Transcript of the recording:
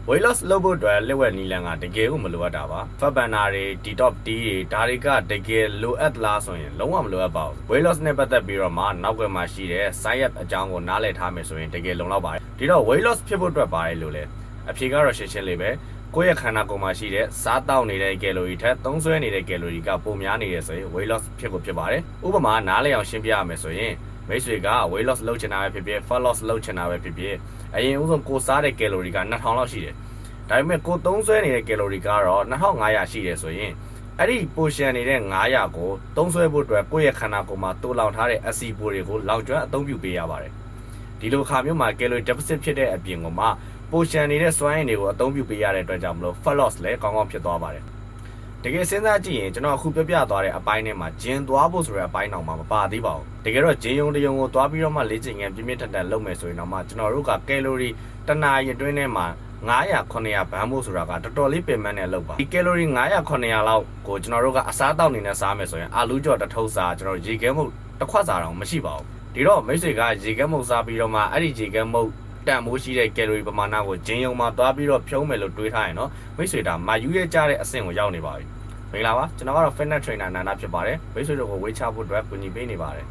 weight loss လုပ်ဖို့အတွက်လက်ဝက်နီလန်ကတကယ်ကိုမလိုအပ်တာပါ fat burner တွေ detox tea တွေဒါတွေကတကယ်လိုအပ်လားဆိုရင်လုံးဝမလိုအပ်ပါဘူး weight loss နဲ့ပတ်သက်ပြီးတော့မှနောက်ွယ်မှာရှိတဲ့ side effect အကြောင်းကိုနားလည်ထားမယ်ဆိုရင်တကယ်လုံလောက်ပါတယ်ဒီတော့ weight loss ဖြစ်ဖို့အတွက်ပါတယ်လို့လဲအဖြေကတော့ရှင်းရှင်းလေးပဲကိုယ့်ရဲ့ခန္ဓာကိုယ်မှာရှိတဲ့စားတောက်နေတဲ့ကယ်လိုရီထက်သုံးစွဲနေတဲ့ကယ်လိုရီကပိုများနေတယ်ဆိုရင် weight loss ဖြစ်ဖို့ဖြစ်ပါတယ်ဥပမာနားလည်အောင်ရှင်းပြရမယ်ဆိုရင်မိတ်ဆွေက weight loss လုပ်ချင်တာပဲဖြစ်ဖြစ် fat loss လုပ်ချင်တာပဲဖြစ်ဖြစ်အရင်ဦးဆုံးကိုစားတဲ့ကယ်လိုရီက2000လောက်ရှိတယ်ဒါပေမဲ့ကိုသုံးစွဲနေတဲ့ကယ်လိုရီကတော့2500ရှိတယ်ဆိုရင်အဲ့ဒီ portion နေတဲ့900ကိုသုံးစွဲဖို့အတွက်ကိုယ့်ရဲ့ခန္ဓာကိုယ်မှာတိုးလောင်ထားတဲ့အဆီပိုတွေကိုလောင်ကျွမ်းအသုံးပြုပေးရပါတယ်ဒီလိုခါမျိုးမှာ calorie deficit ဖြစ်တဲ့အပြင်ကမှ portion နေတဲ့စွမ်းအင်တွေကိုအသုံးပြုပေးရတဲ့အတွက်ကြောင့်မလို့ fat loss လည်းကောင်းကောင်းဖြစ်သွားပါတယ်တကယ်စဉ်းစားကြည့်ရင်ကျွန်တော်အခုပြသွားတဲ့အပိုင်းထဲမှာဂျင်သွားဖို့ဆိုတဲ့အပိုင်းတော့မှမပါသေးပါဘူးတကယ်တော့ဂျင်ယုံတယုံကိုသွားပြီးတော့မှလေ့ကျင့်ခန်းပြင်းပြင်းထန်ထန်လုပ်မယ်ဆိုရင်တော့မှကျွန်တော်တို့က calorie တစ်နာရီအတွင်းထဲမှာ900 900ဘန်းဖို့ဆိုတာကတော်တော်လေးပင်ပန်းတဲ့အလုပ်ပါဒီ calorie 900 900လောက်ကိုကျွန်တော်တို့ကအစားတောက်နေနဲ့စားမယ်ဆိုရင်အာလူးကြော်တစ်ထုပ်စားကျွန်တော်ရေခဲမုတ်တစ်ခွက်စားတော့မရှိပါဘူးဒီတော့မိတ်ဆွေကရေခဲမုတ်စားပြီးတော့မှအဲ့ဒီရေခဲမုတ်တန်မိုးရှိတဲ့ calorie ပမာဏကိုဂျင်းယုံမှာသွားပြီးတော့ဖြုံးမယ်လို့တွေးထားရင်တော့မိတ်ဆွေဒါမာယူရကြတဲ့အဆင့်ကိုရောက်နေပါပြီမင်္ဂလာပါကျွန်တော်ကတော့ fitness trainer နာနာဖြစ်ပါတယ်မိတ်ဆွေတို့ကိုဝေးချဖို့အတွက်ကူညီပေးနေပါတယ်